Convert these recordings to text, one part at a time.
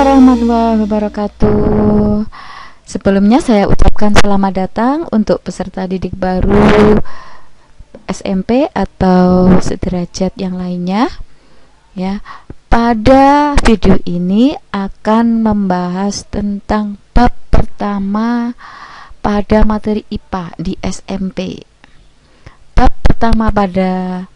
warahmatullahi wabarakatuh. Sebelumnya saya ucapkan selamat datang untuk peserta didik baru SMP atau sederajat yang lainnya. Ya, pada video ini akan membahas tentang bab pertama pada materi IPA di SMP. Bab pertama pada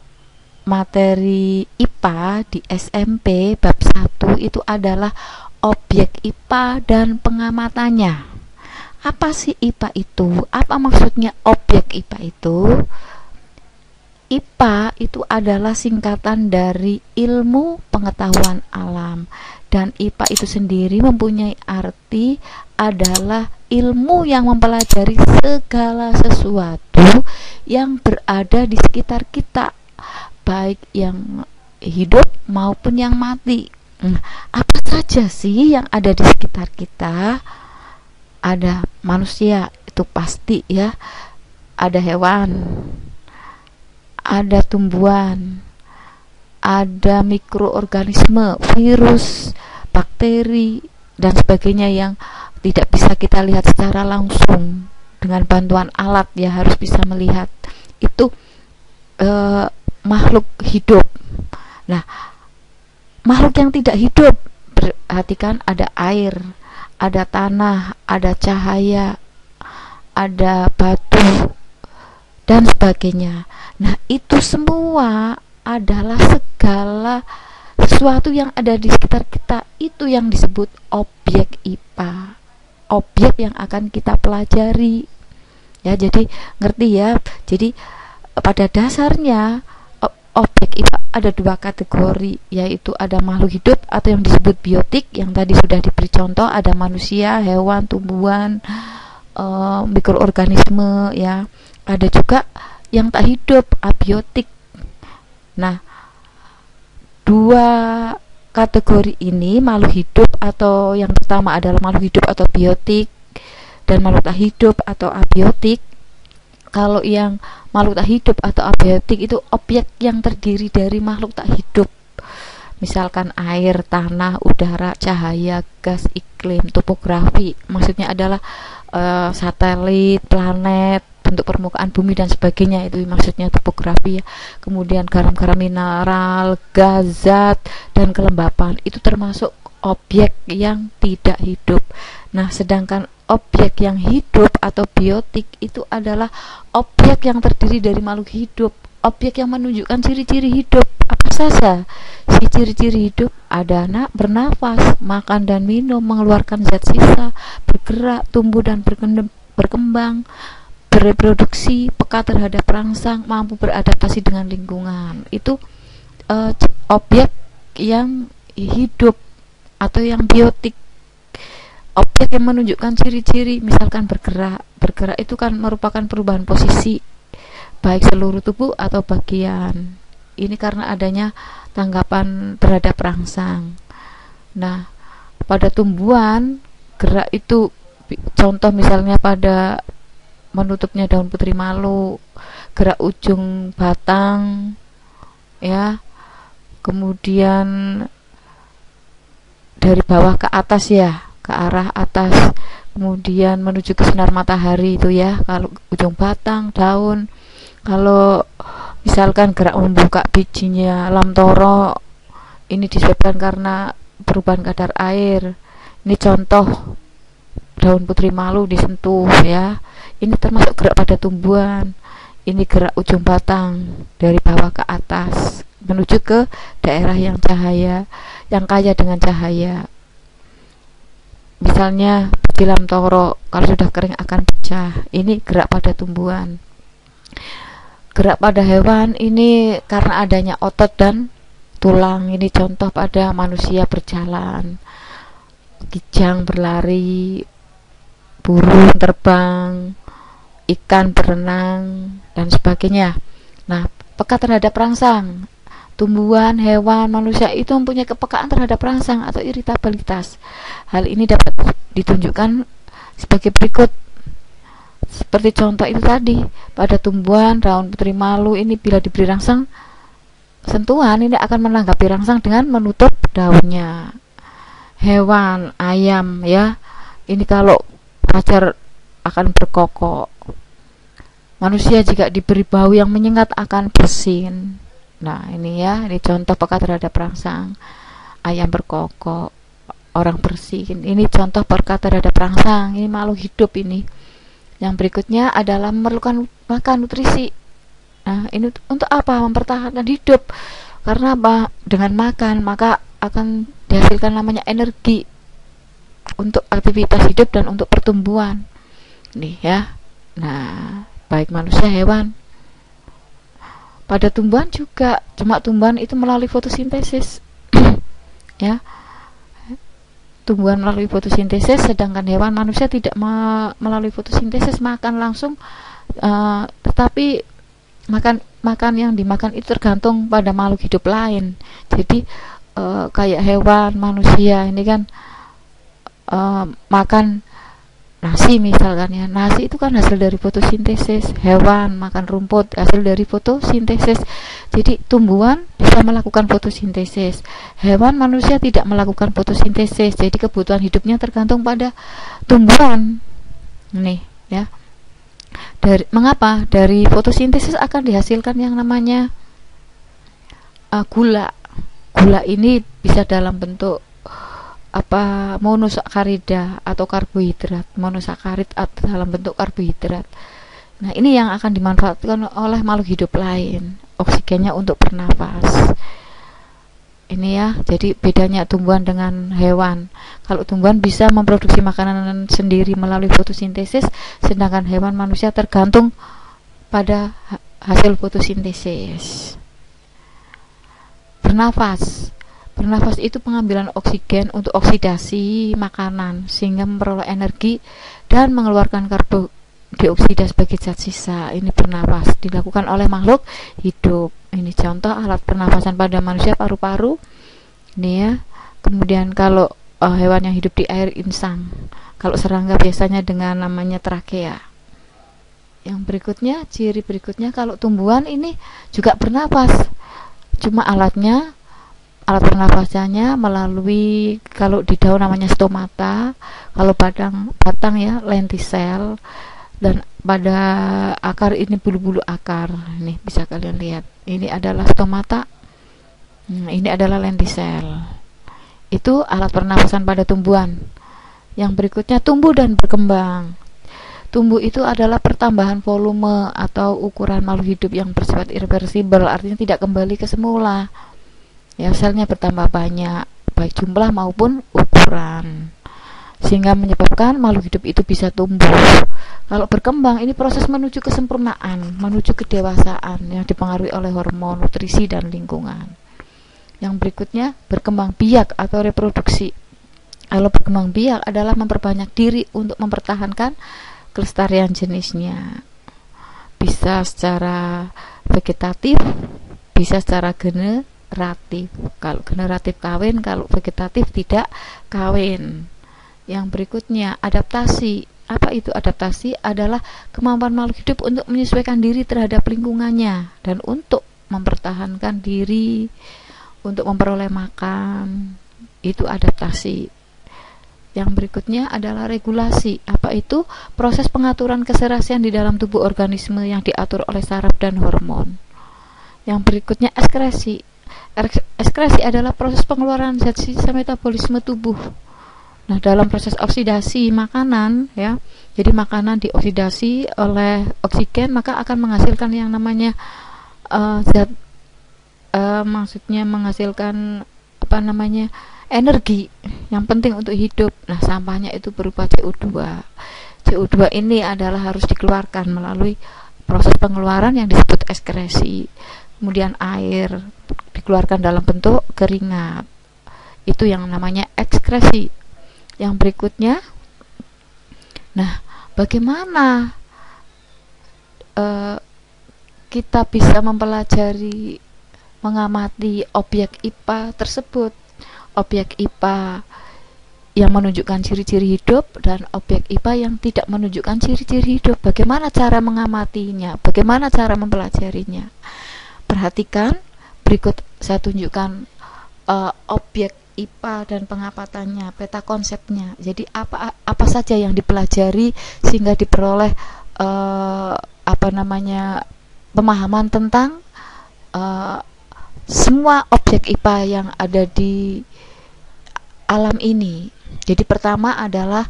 materi IPA di SMP bab 1 itu adalah objek IPA dan pengamatannya. Apa sih IPA itu? Apa maksudnya objek IPA itu? IPA itu adalah singkatan dari ilmu pengetahuan alam, dan IPA itu sendiri mempunyai arti adalah ilmu yang mempelajari segala sesuatu yang berada di sekitar kita, baik yang hidup maupun yang mati. Apa saja sih yang ada di sekitar kita? Ada manusia, itu pasti ya. Ada hewan, ada tumbuhan, ada mikroorganisme, virus, bakteri, dan sebagainya yang tidak bisa kita lihat secara langsung. Dengan bantuan alat ya, harus bisa melihat. Itu makhluk hidup. Nah, makhluk yang tidak hidup, perhatikan, ada air, ada tanah, ada cahaya, ada batu, dan sebagainya. Nah, itu semua adalah segala sesuatu yang ada di sekitar kita. Itu yang disebut objek IPA, objek yang akan kita pelajari. Ya, jadi ngerti ya. Jadi pada dasarnya objek IPA ada dua kategori, yaitu ada makhluk hidup atau yang disebut biotik, yang tadi sudah diberi contoh, ada manusia, hewan, tumbuhan, mikroorganisme ya. Ada juga yang tak hidup, abiotik. Nah, dua kategori ini, makhluk hidup atau yang pertama adalah makhluk hidup atau biotik, dan makhluk tak hidup atau abiotik. Kalau yang makhluk tak hidup atau abiotik itu objek yang terdiri dari makhluk tak hidup, misalkan air, tanah, udara, cahaya, gas, iklim, topografi. Maksudnya adalah satelit, planet, bentuk permukaan bumi dan sebagainya. Itu maksudnya topografi ya. Kemudian garam-garam mineral, gas, zat, dan kelembapan. Itu termasuk objek yang tidak hidup. Nah, sedangkan objek yang hidup atau biotik itu adalah objek yang terdiri dari makhluk hidup, objek yang menunjukkan ciri-ciri hidup. Apa saja si ciri-ciri hidup? Ada bernafas, makan dan minum, mengeluarkan zat sisa, bergerak, tumbuh dan berkembang, bereproduksi, peka terhadap perangsang, mampu beradaptasi dengan lingkungan. Itu objek yang hidup atau yang biotik. Objek yang menunjukkan ciri-ciri, misalkan bergerak itu kan merupakan perubahan posisi, baik seluruh tubuh atau bagian. Ini karena adanya tanggapan terhadap perangsang. Nah, pada tumbuhan, gerak itu contoh misalnya pada menutupnya daun putri malu, gerak ujung batang ya, kemudian dari bawah ke atas ya, ke arah atas, kemudian menuju ke sinar matahari itu ya, kalau ujung batang, daun. Kalau misalkan gerak membuka bijinya lamtoro, ini disebabkan karena perubahan kadar air. Ini contoh daun putri malu disentuh ya, ini termasuk gerak pada tumbuhan. Ini gerak ujung batang dari bawah ke atas menuju ke daerah yang cahaya, yang kaya dengan cahaya. Misalnya biji lamtoro kalau sudah kering akan pecah. Ini gerak pada tumbuhan. Gerak pada hewan ini karena adanya otot dan tulang. Ini contoh pada manusia berjalan, kijang berlari, burung terbang, ikan berenang, dan sebagainya. Nah, peka terhadap perangsang. Tumbuhan, hewan, manusia itu mempunyai kepekaan terhadap perangsang atau iritabilitas. Hal ini dapat ditunjukkan sebagai berikut. Seperti contoh itu tadi, pada tumbuhan daun putri malu ini bila diberi rangsang sentuhan, ini akan menanggapi rangsang dengan menutup daunnya. hewan, ayam ya. Ini kalau ajar akan berkokok. Manusia jika diberi bau yang menyengat akan bersin. Nah, ini ya, ini contoh peka terhadap rangsang. Ayam berkokok, orang bersin. Ini contoh peka terhadap rangsang. Ini makhluk hidup ini. Yang berikutnya adalah memerlukan makan, nutrisi. Nah, ini untuk apa? Mempertahankan hidup. Karena apa? Dengan makan, maka akan dihasilkan namanya energi untuk aktivitas hidup dan untuk pertumbuhan. Nih ya. Nah, baik manusia, hewan. Pada tumbuhan juga, cuma tumbuhan itu melalui fotosintesis. Ya. Tumbuhan melalui fotosintesis, sedangkan hewan, manusia tidak melalui fotosintesis, makan langsung, tetapi makan yang dimakan itu tergantung pada makhluk hidup lain. Jadi kayak hewan, manusia ini kan makan nasi misalkan ya, nasi itu kan hasil dari fotosintesis. Hewan makan rumput hasil dari fotosintesis. Jadi tumbuhan bisa melakukan fotosintesis, hewan, manusia tidak melakukan fotosintesis. Jadi kebutuhan hidupnya tergantung pada tumbuhan. Nih ya, mengapa dari fotosintesis akan dihasilkan yang namanya gula. Gula ini bisa dalam bentuk monosakarida atau karbohidrat, monosakarid atau dalam bentuk karbohidrat. Nah, ini yang akan dimanfaatkan oleh makhluk hidup lain, oksigennya untuk bernafas. Ini ya, jadi bedanya tumbuhan dengan hewan. Kalau tumbuhan bisa memproduksi makanan sendiri melalui fotosintesis, sedangkan hewan, manusia tergantung pada hasil fotosintesis. Bernafas itu pengambilan oksigen untuk oksidasi makanan sehingga memperoleh energi dan mengeluarkan karbon dioksida sebagai zat sisa. Ini bernafas dilakukan oleh makhluk hidup. Ini contoh alat pernafasan pada manusia, paru-paru. Ini ya. Kemudian kalau hewan yang hidup di air, insang. Kalau serangga biasanya dengan namanya trakea. Yang berikutnya, ciri berikutnya, kalau tumbuhan ini juga bernafas. Cuma alat pernafasannya melalui, kalau di daun namanya stomata, kalau batang ya lentisel, dan pada akar ini bulu-bulu akar. Nih bisa kalian lihat, ini adalah stomata, ini adalah lentisel. Itu alat pernafasan pada tumbuhan. Yang berikutnya, tumbuh dan berkembang. Tumbuh itu adalah pertambahan volume atau ukuran makhluk hidup yang bersifat irreversibel, artinya tidak kembali ke semula. Ya, selnya bertambah banyak, baik jumlah maupun ukuran, sehingga menyebabkan makhluk hidup itu bisa tumbuh. Kalau berkembang, ini proses menuju kesempurnaan, menuju kedewasaan yang dipengaruhi oleh hormon, nutrisi, dan lingkungan. Yang berikutnya, berkembang biak atau reproduksi. Kalau berkembang biak adalah memperbanyak diri untuk mempertahankan kelestarian jenisnya. Bisa secara vegetatif, bisa secara generatif. Kalau generatif kawin, kalau vegetatif tidak kawin. Yang berikutnya, adaptasi. Apa itu adaptasi? Adalah kemampuan makhluk hidup untuk menyesuaikan diri terhadap lingkungannya dan untuk mempertahankan diri, untuk memperoleh makan. Itu adaptasi. Yang berikutnya adalah regulasi. Apa itu? Proses pengaturan keserasian di dalam tubuh organisme yang diatur oleh saraf dan hormon. Yang berikutnya, ekskresi. Ekskresi adalah proses pengeluaran zat sisa metabolisme tubuh. Nah, dalam proses oksidasi makanan ya, jadi makanan dioksidasi oleh oksigen, maka akan menghasilkan yang namanya maksudnya menghasilkan energi yang penting untuk hidup. Nah, sampahnya itu berupa CO2. CO2 ini adalah harus dikeluarkan melalui proses pengeluaran yang disebut ekskresi. Kemudian air dikeluarkan dalam bentuk keringat. Itu yang namanya ekskresi. Yang berikutnya, nah, bagaimana kita bisa mempelajari, mengamati objek IPA tersebut? Objek IPA yang menunjukkan ciri-ciri hidup dan objek IPA yang tidak menunjukkan ciri-ciri hidup. Bagaimana cara mengamatinya? Bagaimana cara mempelajarinya? Perhatikan, berikut saya tunjukkan objek IPA dan pengapatannya, peta konsepnya. Jadi apa saja yang dipelajari sehingga diperoleh pemahaman tentang semua objek IPA yang ada di alam ini. Jadi pertama adalah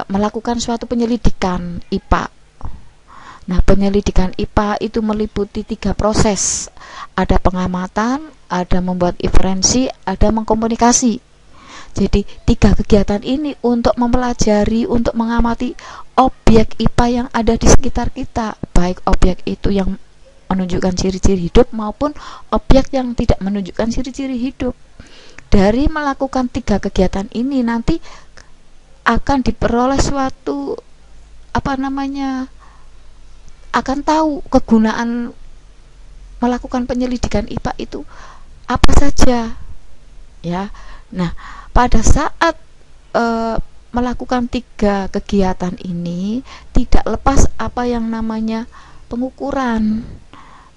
melakukan suatu penyelidikan IPA. Nah, penyelidikan IPA itu meliputi 3 proses. Ada pengamatan, ada membuat inferensi, ada mengkomunikasi. Jadi 3 kegiatan ini untuk mempelajari, untuk mengamati objek IPA yang ada di sekitar kita, baik objek itu yang menunjukkan ciri-ciri hidup maupun objek yang tidak menunjukkan ciri-ciri hidup. Dari melakukan 3 kegiatan ini nanti akan diperoleh suatu akan tahu kegunaan melakukan penyelidikan IPA itu apa saja, ya. Nah, pada saat melakukan 3 kegiatan ini tidak lepas apa yang namanya pengukuran.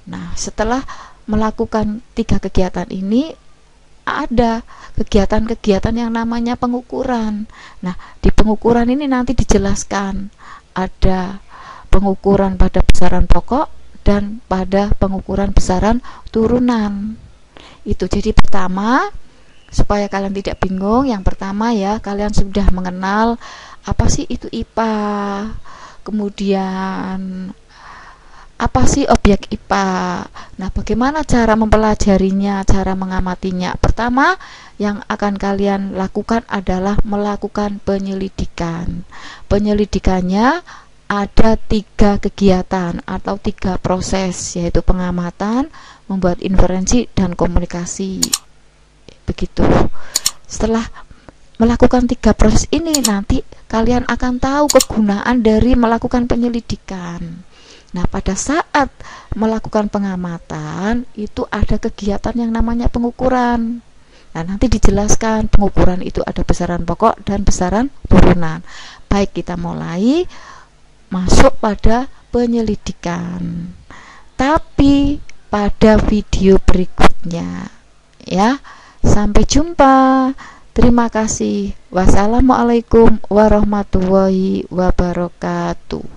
Nah, setelah melakukan 3 kegiatan ini ada kegiatan-kegiatan yang namanya pengukuran. Nah, di pengukuran ini nanti dijelaskan ada pengukuran pada besaran pokok dan pada pengukuran besaran turunan. Itu jadi pertama, supaya kalian tidak bingung, yang pertama ya, kalian sudah mengenal apa sih itu IPA, kemudian apa sih objek IPA. Nah, bagaimana cara mempelajarinya, cara mengamatinya? Pertama, yang akan kalian lakukan adalah melakukan penyelidikan. Penyelidikannya ada 3 kegiatan atau 3 proses, yaitu pengamatan, membuat inferensi, dan komunikasi. Begitu. Setelah melakukan 3 proses ini, nanti kalian akan tahu kegunaan dari melakukan penyelidikan. Nah, pada saat melakukan pengamatan itu ada kegiatan yang namanya pengukuran. Nah, nanti dijelaskan pengukuran itu ada besaran pokok dan besaran turunan. Baik, kita mulai masuk pada penyelidikan. Tapi pada video berikutnya ya. Sampai jumpa. Terima kasih. Wassalamualaikum warahmatullahi wabarakatuh.